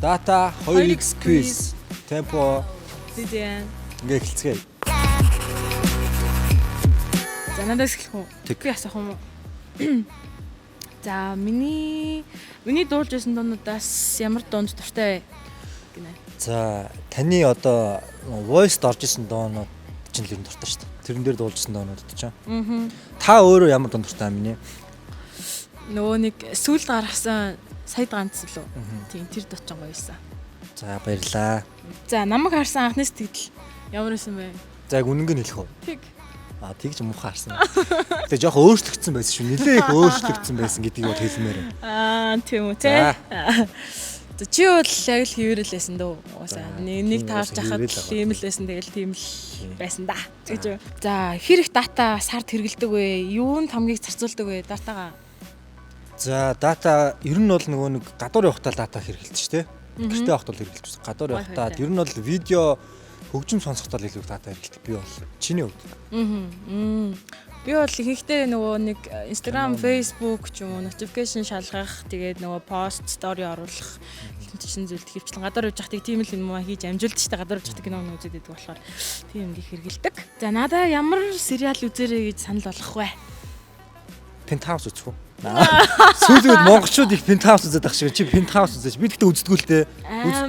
Data 2x quiz. Tempo. Зэдэн. Ингээ хэлцгээе. За надаас эхлэх үү? Би асах юм уу? За миний дуулж байсан дуунуудаас ямар дуунд дуртай вэ гинэ? За таны одоо voice-д орж исэн дуунууд чинь л юм дуртай шүү дээ. Тэрэн дээр дуулжсэн дуунуудад чинь. Та өөрөө ямар дуун дуртай миний? Нөгөө нэг сүүлд гаргасан сая ганц лөө. Тийм тэр дуу ч гоё байсан. За баярлаа. За намайг харсан анхны сэтгэл ямар байсан бэ? За яг үнэнг нь хэлэх үү? Тэг. Тэгж муухай харсан. Гэтэ жоохон өөрчлөгдсөн байсан шүү. Нилээх өөрчлөгдсөн байсан гэдгийг бол хэлмээр. Тийм үү те. За чи бол яг л хэвэрэлсэн дөө. Уусаа нэг таарч хахад тийм л байсан. Тэгэл тийм л байсан да. Тэгж. За хэр их дата сард хэрэгэлдэг вэ? Юунд хамгийн зарцуулдаг вэ датагаа? За дата ер нь бол нөгөө нэг гадуур явахтаа дата хэрэгэлдэг шүү дээ. Гэртээ явахтаа хэрэгэлж байна. Гадуур явахтаа ер нь бол видео хөгжим сонсохдоо илүү дата хэрэгэлдэг. Би бол чиний хувьд. Би бол ихэнхдээ нөгөө нэг Instagram, Facebook ч юм уу notification шалгах, тэгээд нөгөө post, story оруулах чинь зүйлд хөвчлэн гадуур явж байхдаа тийм л юм хийж амжилт штэ гадуур явж байхдаа кино үзээд байдаг болохоор тийм их хэрэгэлдэг. За надаа ямар сериал үзэрэй гэж санал болгох вэ? Penthouse үзэх үү? Сүүлийн монголчууд их Penthouse үзээд ах шиг чи Penthouse үзэж би тэгтээ үздэггүй л дээ.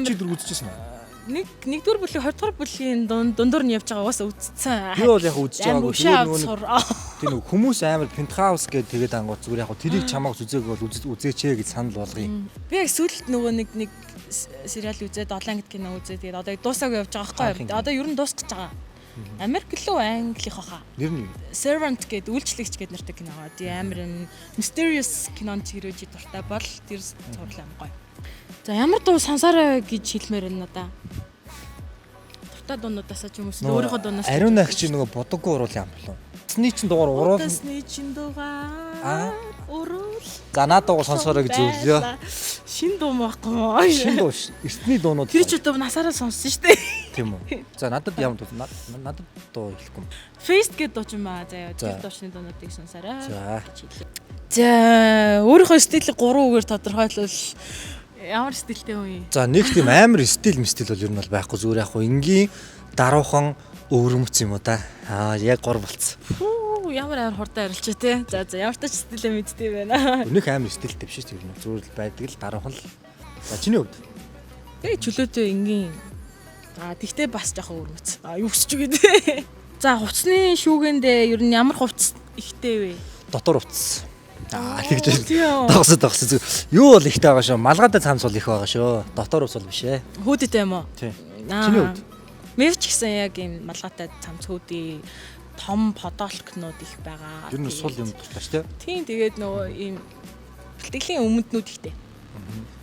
Үзчих дөр үзчихсэн үү? Нэгдүгээр бүлгийн 20 дугаар бүлгийн дундуур нь явж байгаа угаасаа үзсэн. Би бол яг үзэж байгаагүй. Тийм нэг хүмүүс амар Penthouse гэдэг тэгээд ангууд зүгээр яг тэрийг чамааг үзээг бол үзээч гэж санал болгоё. Би яг сүүлд нөгөө нэг сериал үзээд 7 ангид кино үзээд тэгээд одоо дуусаагүй явж байгаа байхгүй юу? Одоо ер нь дуусах гэж байгаа. Америк лөө англих хаа. Нэр нь Servant гэдэг үйлчлэгч гэдэг нэртэй кино байгаа. Die амар mysterious кинонд хэрөөж дуртай бол тэр цуурлаа гоё. За ямар дуу сонсоорой гэж хэлмээр байна надаа. Дуртай дуунуудаас ч юм уу өөрийнхөө дуунаас ариун агч нөгөө бодоггүй уруул юм болов. Цэсний чин дугаар уруул. Цэсний чин дугаар уруул. За наад дууг сонсоорой гэж зөвлөё. Шин дуу байхгүй. Шин дуу. Эртний дуунууд. Тэр ч одоо насаараа сонссон шүү дээ. Тийм үү. За надад ямар дуу? Надад дуу хэлэхгүй юм. Feast гэдэг дуу ч юм аа. За тэр дуучны дуунуудыг сонсоорой. За өөрийнхөө стилийг 3 үгээр тодорхойлвол ямар стилтэй вэ? За нэг тийм амар стил бол ер нь бол байхгүй зүгээр яг хуу энгийн даруухан өвөрмөц юм уу да. Яг 3 болцсон. Ямар амар хурдан арилч те. За ямар ч стилээ мэдтэй байна. Өнөх амар стилтэй биш шүү дээ. Зүгээр л байдаг л даруухан л. За чиний хувьд? Тэгээ чөлөөтэй энгийн. Тэгтээ бас жоохон өвөрмөц. Юу өсч үгээд. За хувцсны шүүгэндээ ер нь ямар хувцс ихтэй вэ? Дотор хувцс. Тэгж тогсоо. Юу бол ихтэй байгаа шүү. Малгайтай цамц бол их байгаа шүү. Дотор ус бол биш ээ. Хөөдөтэй юм уу? Тийм. Чиний хувьд? Мэвч гэсэн яг юм малгайтай цамц хөөдий том подолкнууд их байгаа. Ер нь сул юм дуртай шүү дээ. Тийм тэгээд нөгөө ийм бэлтгэлийн өмнөднүүд ихтэй.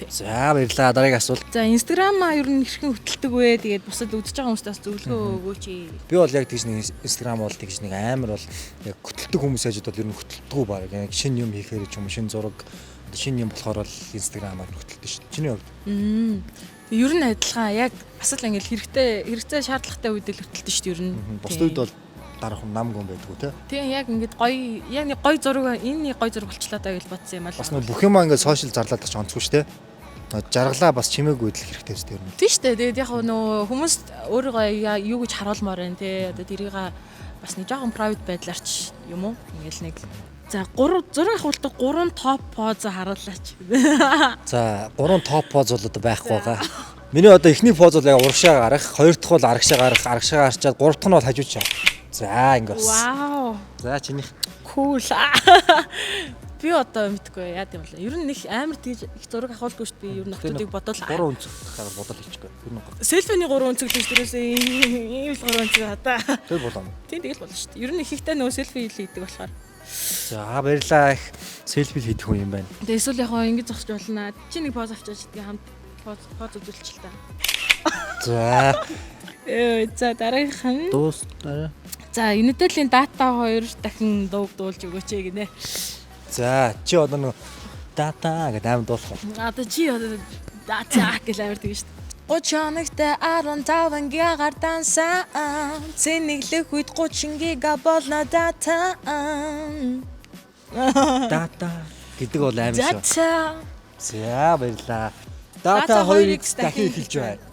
За баярлалаа. Дараагийн асуулт. За Instagram-а ер нь хэрхэн хөтэлдэг вэ? Тэгээд бусад үзэж байгаа хүмүүстээс зөвлөгөө өгөөч. Би бол яг тэгж нэг Instagram бол тэгж нэг амар бол яг хөтэлдэг хүмүүс ажид бол ер нь хөтэлдэггүй баг. Яг шинэ юм хийхээр ч юм уу шинэ зураг шинэ юм болохоор бол Instagram-аар хөтэлдэг шүү дээ. Чиний хувьд? Ер нь адилхан яг бас л ингээл хэрэгтэй шаардлагатай үед л хөтэлдэг шүү дээ ер нь. Бусад үед бол дараахан намгүй байдгүй те. Тийм яг ингээд гоё яг нэг гоё зураг энэ нэг гоё зураг болчлаа даа гэж бодсон юм аа. Бас нэг бүх юм ингээд сошиал зарлаад тач онцгүй шүү дээ. Жаргалаа бас чимээгүй идэл хэрэгтэй шүү дээ ер нь. Тийм шүү дээ. Тэгээд яг нөгөө хүмүүс өөрийгөө юу гэж харуулмаар байна те. Одоо тэрийг бас нэг жоохон private байдлаарч юм уу? Ингээл нэг за 3 зураг авахултаа 3 топ поз харуулаач. За 3 топ поз бол одоо байхгүй байгаа. Миний одоо эхний поз бол яг урагшаа гарах, хоёр дахь бол арагшаа гарах, арагшаа гарчаад гурав дахь нь бол хажууд шав. За ингэ бас. Вау. За чиний. Cool. Би одоо мэдгүй яа гэм бол. Ер нь их амар тийж их зураг авахулгүй шүү дээ. Ер нь охтуудыг бодвол 3 өнцөг гараад бодол хийчихгүй. Ер нь. Селфиний 3 өнцөг л дээрээсээ ийм л 3 өнцөг хата. Тэр болоо. Тийм тэгэл болно шүү дээ. Ер нь их ихтэй нөө селфи хийдэг болохоор. За баярлаа их селфи хийдэг хүн юм байна. Тэгээ эсвэл яг ингэж зогсож болно. Чи нэг поз авчиж тэгээ хамт поз үзүүлчих л та. За. За дараагийнхан. Дуустаа. За Unitel-ийн дата 2 дахин дууг дуулж өгөөч гинэ. За чи одоо нэг дата гэдэг аим дуулах. Одоо чи дата гэж амар тийм шүү дээ. 30 хоногт 15 гигаар дансан. Цэниглэх үед 30 гига болно дата. Дата гэдэг бол аим шүү. За За баярлаа. Data 2x дахин эхэлж байна.